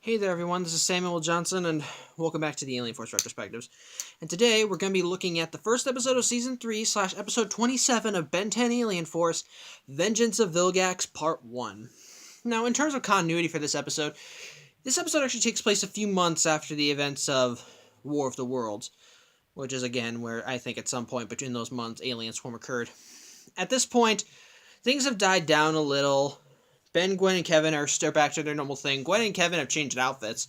Hey there everyone, this is Samuel Johnson, and welcome back to the Alien Force Retrospectives. And today we're going to be looking at the first episode of Season 3 / episode 27 of Ben 10 Alien Force, Vengeance of Vilgax Part 1. Now, in terms of continuity for this episode actually takes place a few months after the events of War of the Worlds, which is again where I think at some point between those months Alien Swarm occurred. At this point, things have died down a little. Ben, Gwen, and Kevin are still back to their normal thing. Gwen and Kevin have changed outfits.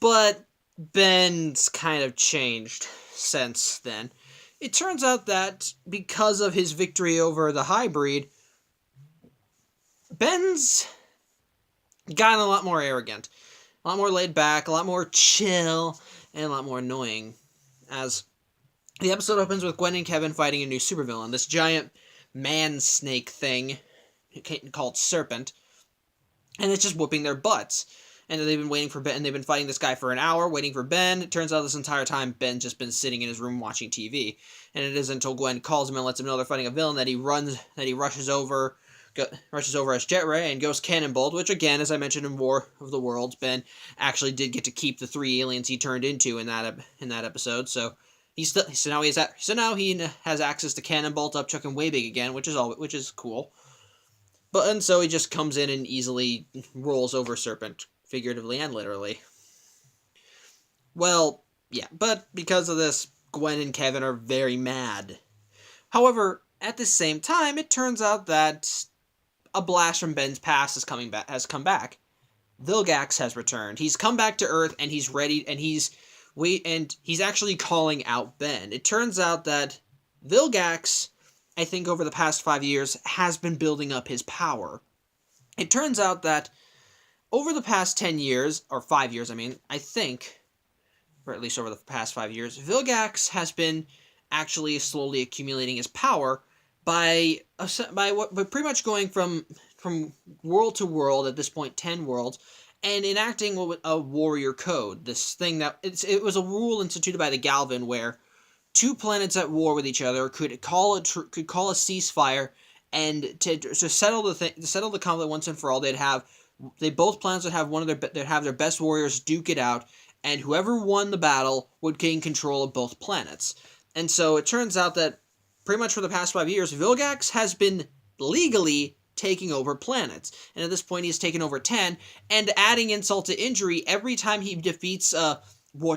But Ben's kind of changed since then. It turns out that because of his victory over the hybrid, Ben's gotten a lot more arrogant. A lot more laid back, a lot more chill, and a lot more annoying. As the episode opens with Gwen and Kevin fighting a new supervillain, this giant man-snake thing called Serpent, and it's just whooping their butts. And they've been waiting for Ben, and they've been fighting this guy for an hour, waiting for Ben. It turns out this entire time, Ben's just been sitting in his room watching TV. And it isn't until Gwen calls him and lets him know they're fighting a villain that he rushes over as Jet Ray and goes cannonbolt, which again, as I mentioned in War of the Worlds, Ben actually did get to keep the 3 aliens he turned into in that episode. So now he has access to cannonbolt up, chucking way big again, which is cool. And so he just comes in and easily rolls over Serpent, figuratively and literally. Well, yeah, but because of this, Gwen and Kevin are very mad. However, at the same time, it turns out that a blast from Ben's past has come back. Vilgax has returned. He's come back to Earth, and he's ready, and he's actually calling out Ben. It turns out that Vilgax, I think over the past 5 years, has been building up his power. It turns out that over the past 10 years, or 5 years, I think, or at least over the past 5 years, Vilgax has been actually slowly accumulating his power by pretty much going from world to world, at this point 10 worlds, and enacting a warrior code. This thing that, it was a rule instituted by the Galvin where 2 planets at war with each other could call a ceasefire, and to settle the conflict once and for all, both planets would have their best warriors duke it out, and whoever won the battle would gain control of both planets. And so it turns out that pretty much for the past 5 years, Vilgax has been legally taking over planets, and at this point he's taken over 10, and adding insult to injury, every time he defeats a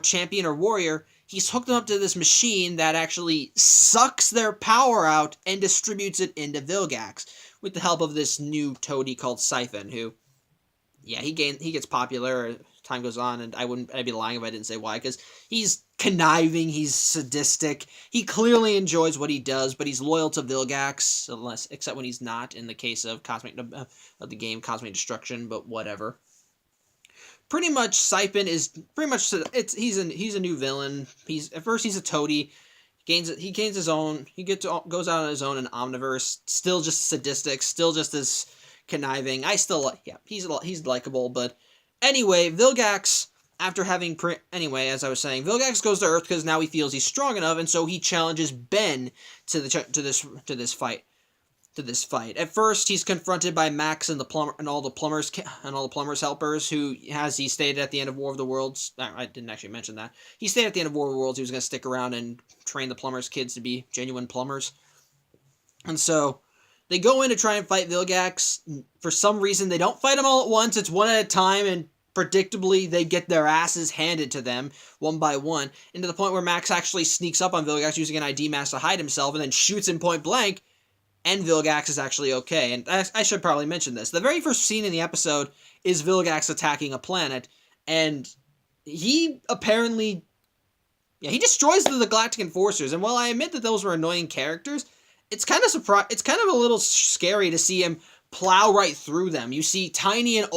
champion or warrior, he's hooked them up to this machine that actually sucks their power out and distributes it into Vilgax, with the help of this new toady called Siphon, who, yeah, he gets popular as time goes on, and I'd be lying if I didn't say why, because he's conniving, he's sadistic, he clearly enjoys what he does, but he's loyal to Vilgax, except when he's not, in the case of the game Cosmic Destruction, but whatever. Pretty much, Siphon is he's a new villain. At first he's a toady. He goes out on his own in Omniverse. Still just sadistic. Still just as conniving. He's likable. But anyway, Vilgax, after having as I was saying, Vilgax goes to Earth because now he feels he's strong enough, and so he challenges Ben to this fight. At first, he's confronted by Max and all the plumbers helpers, who, as he stated at the end of War of the Worlds, I didn't actually mention that. He stated at the end of War of the Worlds he was going to stick around and train the plumbers' kids to be genuine plumbers. And so they go in to try and fight Vilgax. For some reason, they don't fight him all at once. It's one at a time, and predictably, they get their asses handed to them one by one, and to the point where Max actually sneaks up on Vilgax using an ID mask to hide himself, and then shoots him point blank. And Vilgax is actually okay. And I should probably mention this. The very first scene in the episode is Vilgax attacking a planet, and he apparently, he destroys the Galactic Enforcers. And while I admit that those were annoying characters, it's kind of a little scary to see him plow right through them. You see Tiny and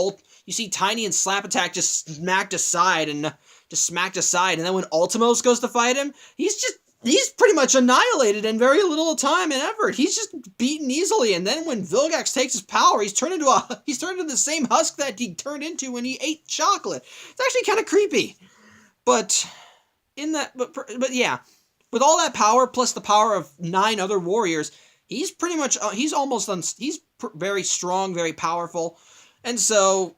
Slap Attack just smacked aside, and then when Ultimos goes to fight him, he's pretty much annihilated in very little time and effort. He's just beaten easily, and then when Vilgax takes his power, he's turned into the same husk that he turned into when he ate chocolate. It's actually kind of creepy. But yeah, with all that power plus the power of 9 other warriors, he's pretty much he's very strong, very powerful, and so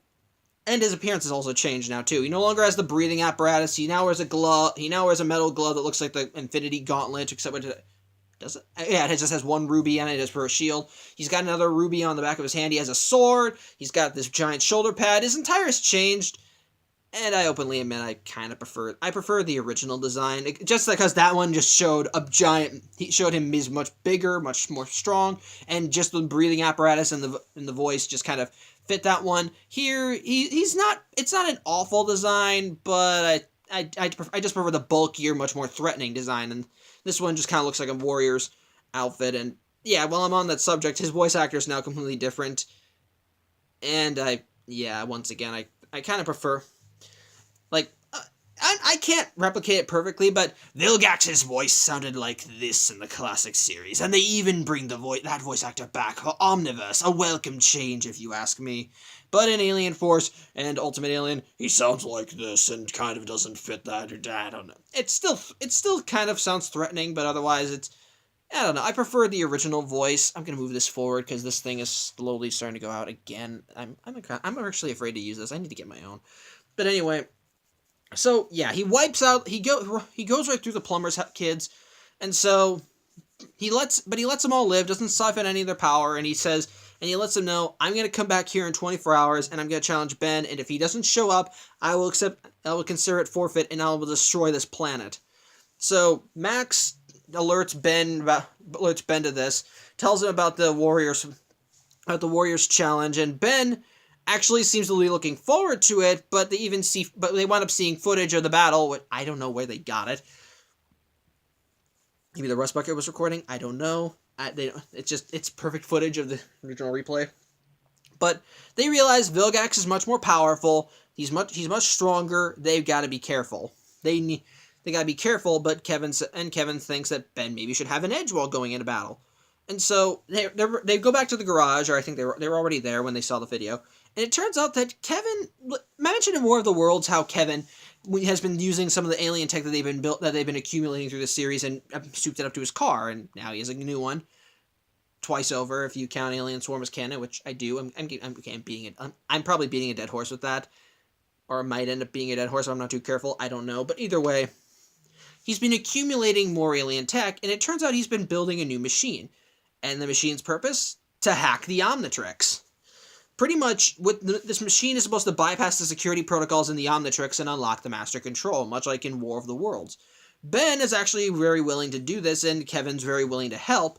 And his appearance has also changed now too. He no longer has the breathing apparatus. He now wears a glove. He now wears a metal glove that looks like the Infinity Gauntlet, except it does it. Yeah, it just has one ruby on it as for a shield. He's got another ruby on the back of his hand. He has a sword. He's got this giant shoulder pad. His attire has changed. And I openly admit I kind of prefer the original design, just because that one just showed a giant. He showed him he's much bigger, much more strong, and just the breathing apparatus and the voice just kind of fit that one. Here he's not. It's not an awful design, but I just prefer the bulkier, much more threatening design, and this one just kind of looks like a warrior's outfit. And yeah, while I'm on that subject, his voice actor is now completely different, and once again I kind of prefer. Like, I can't replicate it perfectly, but Vilgax's voice sounded like this in the classic series, and they even bring that voice actor back for Omniverse, a welcome change if you ask me. But in Alien Force and Ultimate Alien, he sounds like this and kind of doesn't fit that, or I don't know. It still kind of sounds threatening, but otherwise I don't know. I prefer the original voice. I'm gonna move this forward because this thing is slowly starting to go out again. I'm actually afraid to use this. I need to get my own. But anyway. So yeah, he wipes out. He goes right through the plumber's kids, and so he lets them all live. Doesn't siphon any of their power, and he lets them know, I'm gonna come back here in 24 hours, and I'm gonna challenge Ben. And if he doesn't show up, I will consider it forfeit, and I will destroy this planet. So Max alerts Ben to this, tells him about the Warriors challenge, and Ben actually seems to be looking forward to it, but they wind up seeing footage of the battle, which I don't know where they got it. Maybe the Rust Bucket was recording, I don't know. It's perfect footage of the original replay. But they realize Vilgax is much more powerful, he's much stronger, they've got to be careful. They got to be careful, but Kevin thinks that Ben maybe should have an edge while going into battle. And so they go back to the garage, or I think they were already there when they saw the video. And it turns out that Kevin, I mentioned in War of the Worlds how Kevin has been using some of the alien tech that they've been accumulating through the series and souped it up to his car, and now he has a new one. Twice over, if you count Alien Swarm as canon, which I do. I'm probably beating a dead horse with that, or it might end up being a dead horse if I'm not too careful. I don't know, but either way, he's been accumulating more alien tech, and it turns out he's been building a new machine. And the machine's purpose? To hack the Omnitrix. Pretty much, this machine is supposed to bypass the security protocols in the Omnitrix and unlock the Master Control, much like in War of the Worlds. Ben is actually very willing to do this, and Kevin's very willing to help.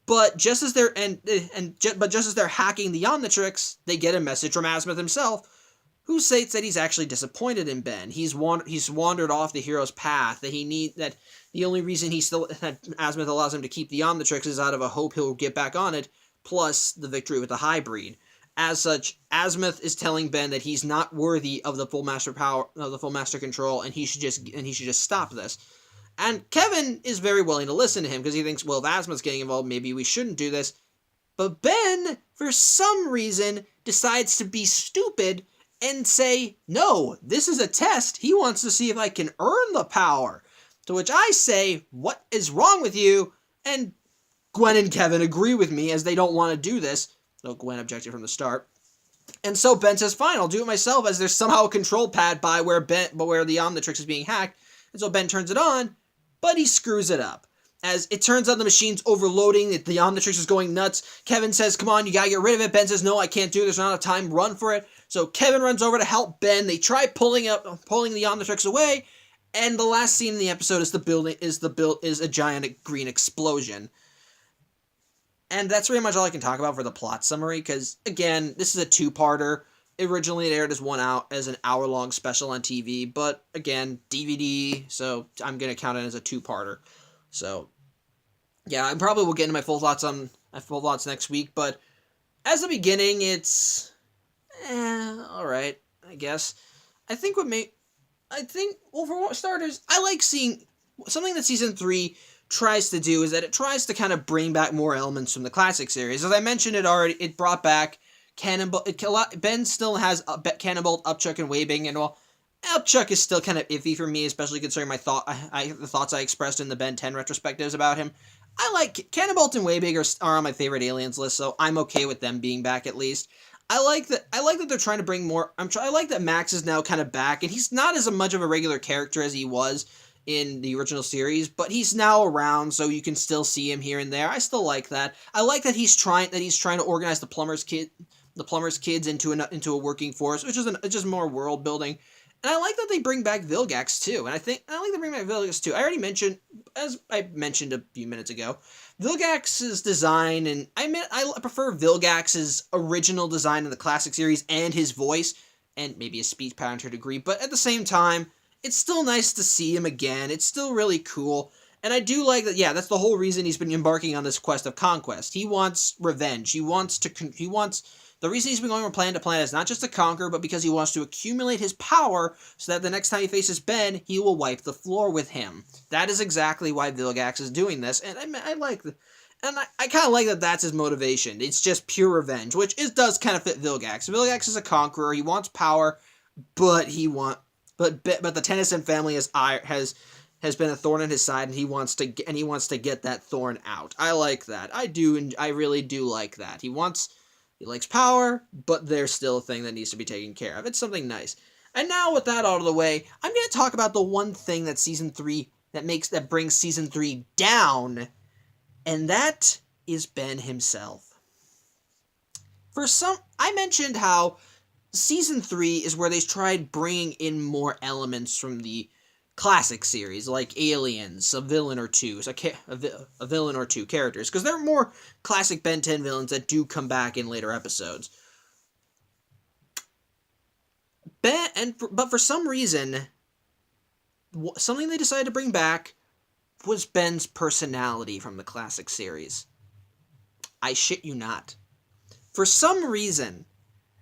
But just as they're hacking the Omnitrix, they get a message from Azimuth himself, who states that he's actually disappointed in Ben. He's wandered off the hero's path. That the only reason that Azimuth allows him to keep the Omnitrix is out of a hope he'll get back on it, plus the victory with the Hybrid. As such, Azimuth is telling Ben that he's not worthy of the full master control, and he should just stop this. And Kevin is very willing to listen to him because he thinks, well, if Azimuth's getting involved, maybe we shouldn't do this. But Ben, for some reason, decides to be stupid and say, no, this is a test. He wants to see if I can earn the power. To which I say, what is wrong with you? And Gwen and Kevin agree with me as they don't want to do this. Though Gwen objected from the start. And so Ben says, fine, I'll do it myself, as there's somehow a control pad by where the Omnitrix is being hacked. And so Ben turns it on, but he screws it up. As it turns out the machine's overloading, the Omnitrix is going nuts. Kevin says, come on, you gotta get rid of it. Ben says, no, I can't do it. There's not enough time. Run for it. So Kevin runs over to help Ben. They try pulling the Omnitrix away, and the last scene in the episode is a giant green explosion. And that's pretty much all I can talk about for the plot summary, because, again, this is a two-parter. Originally, it aired as an hour-long special on TV, but, again, DVD, so I'm going to count it as a two-parter. So, yeah, I probably will get into my full thoughts next week, but as a beginning, it's alright, I guess. For starters, I like seeing something that Season 3 tries to do is that it tries to kind of bring back more elements from the classic series. As I mentioned, it brought back Cannonbolt. Ben still has Cannonbolt, Upchuck, and Weibing, and while Upchuck is still kind of iffy for me, especially considering the thoughts I expressed in the Ben 10 retrospectives about him. I like Cannonbolt and Weibing are on my favorite aliens list, so I'm okay with them being back at least. I like that. I like that they're trying to bring more. I like that Max is now kind of back, and he's not as much of a regular character as he was in the original series, but he's now around, so you can still see him here and there. I still like that. I like that he's trying to organize the plumber's kids into a working force, which is just more world building. And I like that they bring back Vilgax too. And I like to bring back Vilgax too. I already mentioned, as I mentioned a few minutes ago, Vilgax's design, and I prefer Vilgax's original design in the classic series and his voice, and maybe his speech pattern to a degree, but at the same time, it's still nice to see him again. It's still really cool. And I do like that, yeah, that's the whole reason he's been embarking on this quest of conquest. He wants revenge. The reason he's been going from planet to planet is not just to conquer, but because he wants to accumulate his power so that the next time he faces Ben, he will wipe the floor with him. That is exactly why Vilgax is doing this, and I like the... And I kind of like that that's his motivation. It's just pure revenge, which does kind of fit Vilgax. Vilgax is a conqueror. He wants power, but the Tennyson family has been a thorn in his side, and he wants to get that thorn out. I like that. I really do like that. He likes power, but there's still a thing that needs to be taken care of. It's something nice. And now with that out of the way, I'm going to talk about the one thing that that brings season 3 down, and that is Ben himself. I mentioned how season 3 is where they tried bringing in more elements from the classic series, like aliens, a villain or two characters, because there are more classic Ben 10 villains that do come back in later episodes. But for some reason, something they decided to bring back was Ben's personality from the classic series. I shit you not. For some reason,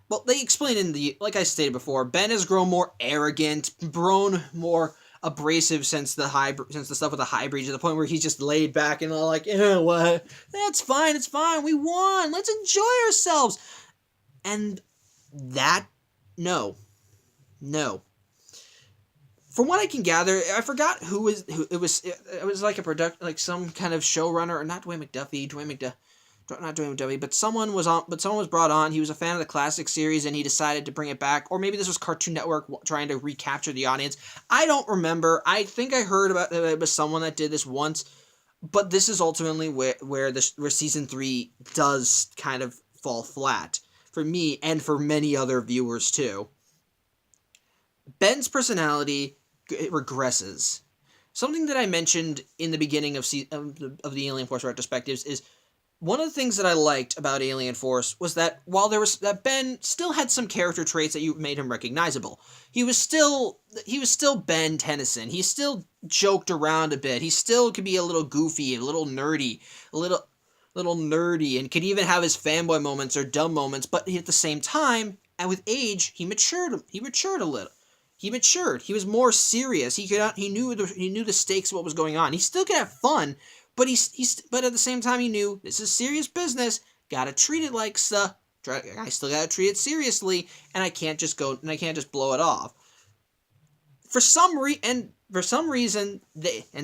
well, they explained like I stated before, Ben has grown more arrogant, grown more abrasive since the stuff with the hybrid, to the point where he's just laid back and all like, what? That's fine, it's fine, we won, let's enjoy ourselves. And that, no. From what I can gather, I forgot who it was. It was like like some kind of showrunner, or not Dwayne McDuffie, but someone was brought on. He was a fan of the classic series, and he decided to bring it back. Or maybe this was Cartoon Network trying to recapture the audience. I don't remember. I think I heard about it was someone that did this once, but this is ultimately where season 3 does kind of fall flat for me and for many other viewers too. Ben's personality regresses. Something that I mentioned in the beginning of the Alien Force Retrospectives is, one of the things that I liked about Alien Force was that while that Ben still had some character traits that made him recognizable. He was still Ben Tennyson. He still joked around a bit. He still could be a little goofy, a little nerdy, and could even have his fanboy moments or dumb moments. But at the same time, and with age, he matured a little. He matured. He was more serious. He knew the stakes of what was going on. He still could have fun. But but at the same time, he knew this is serious business. Gotta treat it like I still gotta treat it seriously, and I can't just blow it off. For some reason,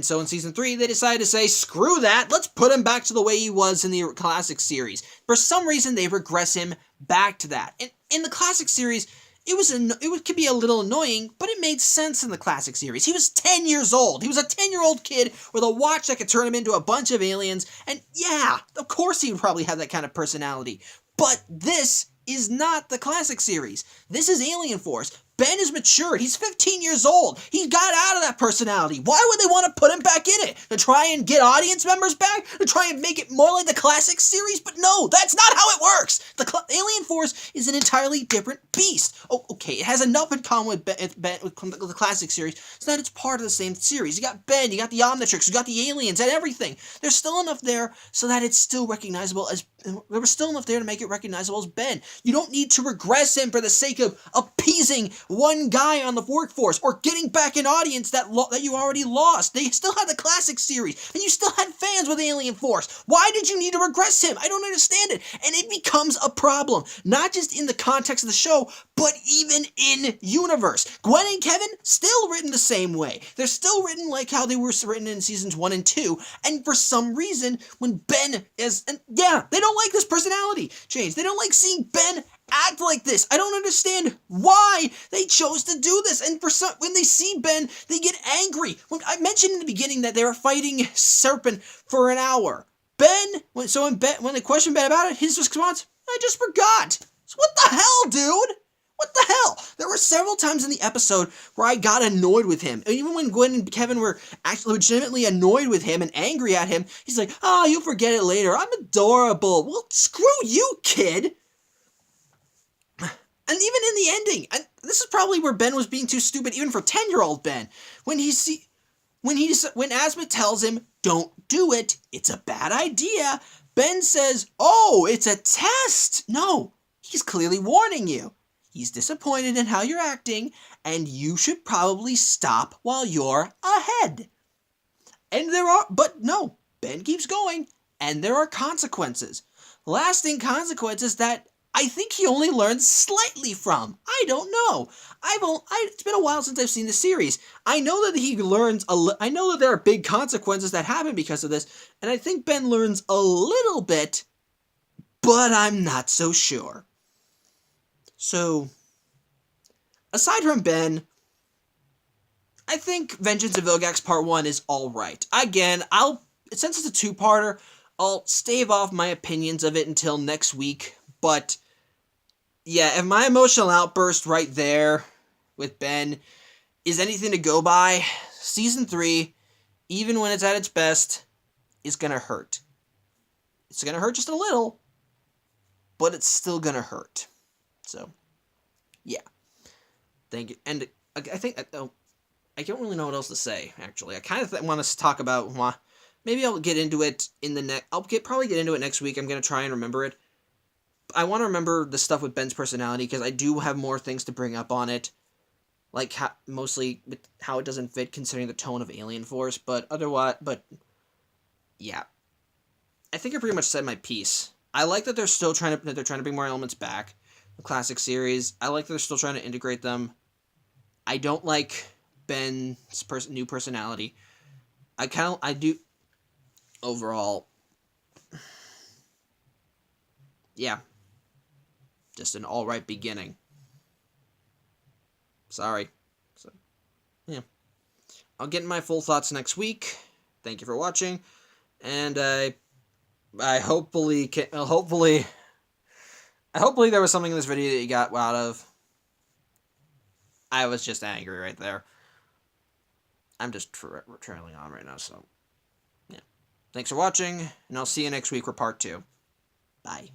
so in season 3, they decided to say, screw that. Let's put him back to the way he was in the classic series. For some reason, they regress him back to that. And in the classic series, it could be a little annoying, but it made sense in the classic series. He was 10 years old. He was a 10-year-old kid with a watch that could turn him into a bunch of aliens, and yeah, of course he would probably have that kind of personality. But this is not the classic series. This is Alien Force. Ben is mature. He's 15 years old. He got out of that personality. Why would they want to put him back in it? To try and get audience members back? To try and make it more like the classic series? But no, that's not how it works. Alien Force is an entirely different beast. Oh, okay, it has enough in common with the classic series so that it's part of the same series. You got Ben, you got the Omnitrix, you got the aliens, and everything. There's still enough there so that it's still recognizable as... There was still enough there to make it recognizable as Ben. You don't need to regress him for the sake of appeasing one guy on the workforce or getting back an audience that you already lost. They still had the classic series, and you still had fans with Alien Force. Why did you need to regress him? I don't understand it. And it becomes a problem, not just in the context of the show, but even in universe. Gwen and Kevin, still written the same way. They're still written like how they were written in seasons 1 and 2, and for some reason, when Ben is... And yeah, they don't like this personality change. They don't like seeing Ben act like this. I don't understand why they chose to do this. And when they see Ben, they get angry. When I mentioned in the beginning that they were fighting Serpent for an hour. When they questioned Ben about it, his response, I just forgot. So what the hell, dude? What the hell? There were several times in the episode where I got annoyed with him. And even when Gwen and Kevin were actually legitimately annoyed with him and angry at him, he's like, oh, you'll forget it later. I'm adorable. Well, screw you, kid. And even in the ending, and this is probably where Ben was being too stupid, even for 10-year-old Ben. When Asma tells him, don't do it, it's a bad idea, Ben says, oh, it's a test. No, he's clearly warning you. He's disappointed in how you're acting, and you should probably stop while you're ahead. But no, Ben keeps going, and there are consequences. Lasting consequences that I think he only learns slightly from. I don't know. It's been a while since I've seen the series. I know that he learns I know that there are big consequences that happen because of this, and I think Ben learns a little bit, but I'm not so sure. So, aside from Ben, I think Vengeance of Vilgax Part 1 is alright. Again, since it's a two-parter, I'll stave off my opinions of it until next week, but yeah, if my emotional outburst right there with Ben is anything to go by, Season 3, even when it's at its best, is gonna hurt. It's gonna hurt just a little, but it's still gonna hurt. So, yeah. Thank you. And I think, I don't really know what else to say, actually. I kind of want to talk about, maybe I'll get into it in the probably get into it next week. I'm going to try and remember it. I want to remember the stuff with Ben's personality, because I do have more things to bring up on it. Like, mostly with how it doesn't fit considering the tone of Alien Force, but yeah. I think I pretty much said my piece. I like that they're still trying to bring more elements back. The classic series. I like that they're still trying to integrate them. I don't like Ben's new personality. I do, overall, yeah, just an alright beginning. Sorry. So, yeah. I'll get my full thoughts next week. Thank you for watching, and I hopefully there was something in this video that you got out of. I was just angry right there. I'm just trailing on right now, so yeah. Thanks for watching, and I'll see you next week for part 2. Bye.